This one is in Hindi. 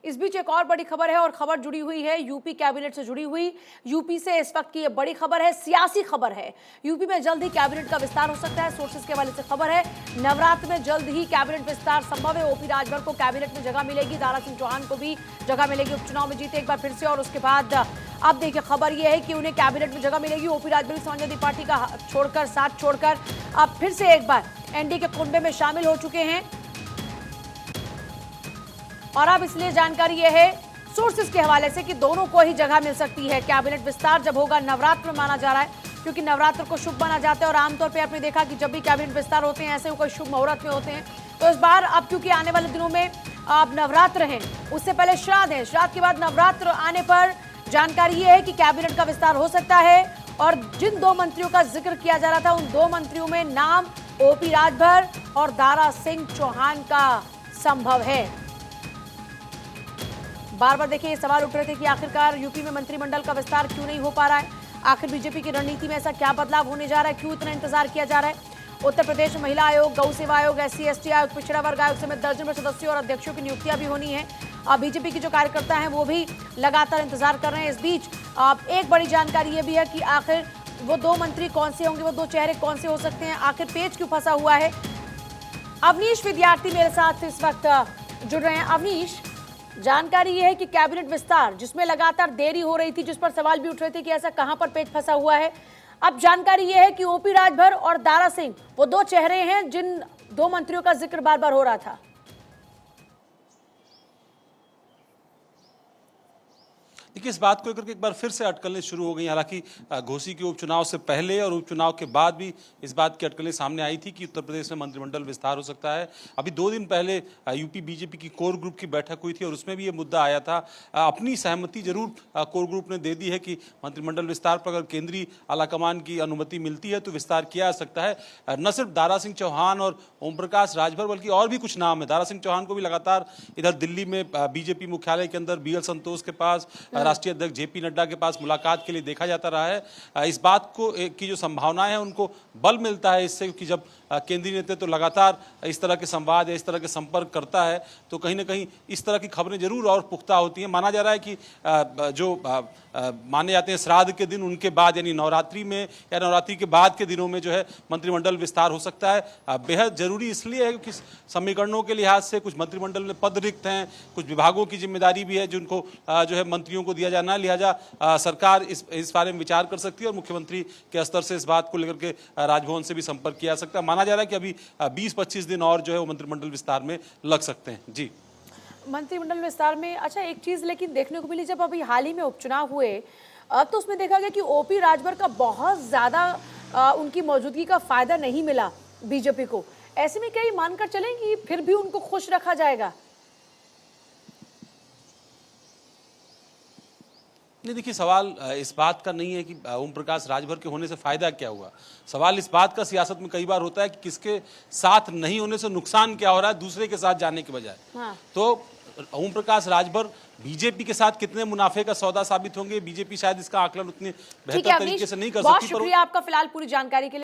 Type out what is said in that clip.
इस बीच एक और बड़ी खबर है और खबर जुड़ी हुई है यूपी कैबिनेट से जुड़ी हुई। यूपी से इस वक्त की ये बड़ी खबर है, सियासी खबर है। यूपी में जल्द ही कैबिनेट का विस्तार हो सकता है, सोर्सेज के हवाले से खबर है। नवरात्र में जल्द ही कैबिनेट विस्तार संभव है। ओपी राजभर को कैबिनेट में जगह मिलेगी, दारा सिंह चौहान को भी जगह मिलेगी। उपचुनाव में जीते एक बार फिर से और उसके बाद अब देखिए खबर यह है कि उन्हें कैबिनेट में जगह मिलेगी। ओपी राजभर समाजवादी पार्टी का छोड़कर, साथ छोड़कर अब फिर से एक बार एनडीए के कुंबे में शामिल हो चुके हैं। और अब इसलिए जानकारी यह है सोर्सेज के हवाले से कि दोनों को ही जगह मिल सकती है। कैबिनेट विस्तार जब होगा नवरात्र में माना जा रहा है, क्योंकि नवरात्र को शुभ माना जाता है और आमतौर पे आपने देखा कि जब भी कैबिनेट विस्तार होते हैं ऐसे कोई शुभ मुहूर्त में होते हैं। तो इस बार अब क्योंकि आने वाले दिनों में अब नवरात्र हैं, उससे पहले श्राद्ध है, श्राद्ध के बाद नवरात्र आने पर जानकारी यह है कि कैबिनेट का विस्तार हो सकता है। और जिन दो मंत्रियों का जिक्र किया जा रहा था, उन दो मंत्रियों में नाम ओपी राजभर और दारा सिंह चौहान का संभव है। बार बार देखिए ये सवाल उठ रहे थे कि आखिरकार यूपी में मंत्रिमंडल का विस्तार क्यों नहीं हो पा रहा है, आखिर बीजेपी की रणनीति में ऐसा क्या बदलाव होने जा रहा है, क्यों इतना इंतजार किया जा रहा है। उत्तर प्रदेश महिला आयोग, गौ सेवा आयोग, SC/ST आयोग, पिछड़ा वर्ग आयोग समेत दर्जन भर सदस्यों और अध्यक्षों की नियुक्तियां भी होनी है। अब बीजेपी के जो कार्यकर्ता हैं वो भी लगातार इंतजार कर रहे हैं। इस बीच एक बड़ी जानकारी ये भी है कि आखिर वो दो मंत्री कौन से होंगे, वो दो चेहरे कौन से हो सकते हैं, आखिर पेच क्यों फंसा हुआ है। अवनीश विद्यार्थी मेरे साथ इस वक्त जुड़ रहे हैं। अवनीश, जानकारी यह है कि कैबिनेट विस्तार जिसमें लगातार देरी हो रही थी, जिस पर सवाल भी उठ रहे थे कि ऐसा कहां पर पेच फंसा हुआ है, अब जानकारी यह है कि ओपी राजभर और दारा सिंह वो दो चेहरे हैं जिन दो मंत्रियों का जिक्र बार बार हो रहा था। देखिए, इस बात को लेकर के एक बार फिर से अटकलें शुरू हो गई। हालांकि घोसी के उपचुनाव से पहले और उपचुनाव के बाद भी इस बात की अटकलें सामने आई थी कि उत्तर प्रदेश में मंत्रिमंडल विस्तार हो सकता है। अभी 2 दिन पहले यूपी बीजेपी की कोर ग्रुप की बैठक हुई थी और उसमें भी ये मुद्दा आया था। अपनी सहमति जरूर कोर ग्रुप ने दे दी है कि मंत्रिमंडल विस्तार पर अगर केंद्रीय आलाकमान की अनुमति मिलती है तो विस्तार किया जा सकता है। न सिर्फ दारा सिंह चौहान और ओम प्रकाश राजभर बल्कि और भी कुछ नाम है। दारा सिंह चौहान को भी लगातार इधर दिल्ली में बीजेपी मुख्यालय के अंदर BL संतोष के पास, राष्ट्रीय अध्यक्ष JP नड्डा के पास मुलाकात के लिए देखा जाता रहा है। इस बात को की जो संभावनाएं हैं उनको बल मिलता है इससे, क्योंकि जब केंद्रीय नेतृत्व तो लगातार इस तरह के संवाद या इस तरह के संपर्क करता है तो कहीं ना कहीं इस तरह की खबरें जरूर और पुख्ता होती हैं। माना जा रहा है कि जो माने जाते हैं श्राद्ध के दिन, उनके बाद यानी नवरात्रि में या नवरात्रि के बाद के दिनों में जो है मंत्रिमंडल विस्तार हो सकता है। बेहद जरूरी इसलिए है क्योंकि समीकरणों के लिहाज से कुछ मंत्रिमंडल में पद रिक्त हैं, कुछ विभागों की जिम्मेदारी भी है जिनको जो है मंत्रियों को दिया जाना, लिहाजा सरकार इस बारे में विचार कर सकती है और मुख्यमंत्री के स्तर से इस बात को लेकर के राजभवन से भी संपर्क किया जा सकता है। माना जा रहा है कि अभी 20-25 दिन और जो है वो मंत्रिमंडल विस्तार में लग सकते हैं। जी, मंत्रिमंडल विस्तार में अच्छा एक चीज लेकिन देखने को मिली, जब अभी हाल ही में उपचुनाव हुए तो उसमें देखा गया कि ओपी राजभर का बहुत ज्यादा उनकी मौजूदगी का फायदा नहीं मिला बीजेपी को। ऐसे में क्या ये मानकर चलें कि फिर भी उनको खुश रखा जाएगा? नहीं, देखिए, सवाल इस बात का नहीं है कि ओम प्रकाश राजभर के होने से फायदा क्या हुआ। सवाल इस बात का सियासत में कई बार होता है कि किसके साथ नहीं होने से नुकसान क्या हो रहा है दूसरे के साथ जाने के बजाय। हाँ। तो ओम प्रकाश राजभर बीजेपी के साथ कितने मुनाफे का सौदा साबित होंगे, बीजेपी शायद इसका आकलन उतने बेहतर तरीके से नहीं कर सकती। शुक्रिया आपका फिलहाल पूरी जानकारी के लिए।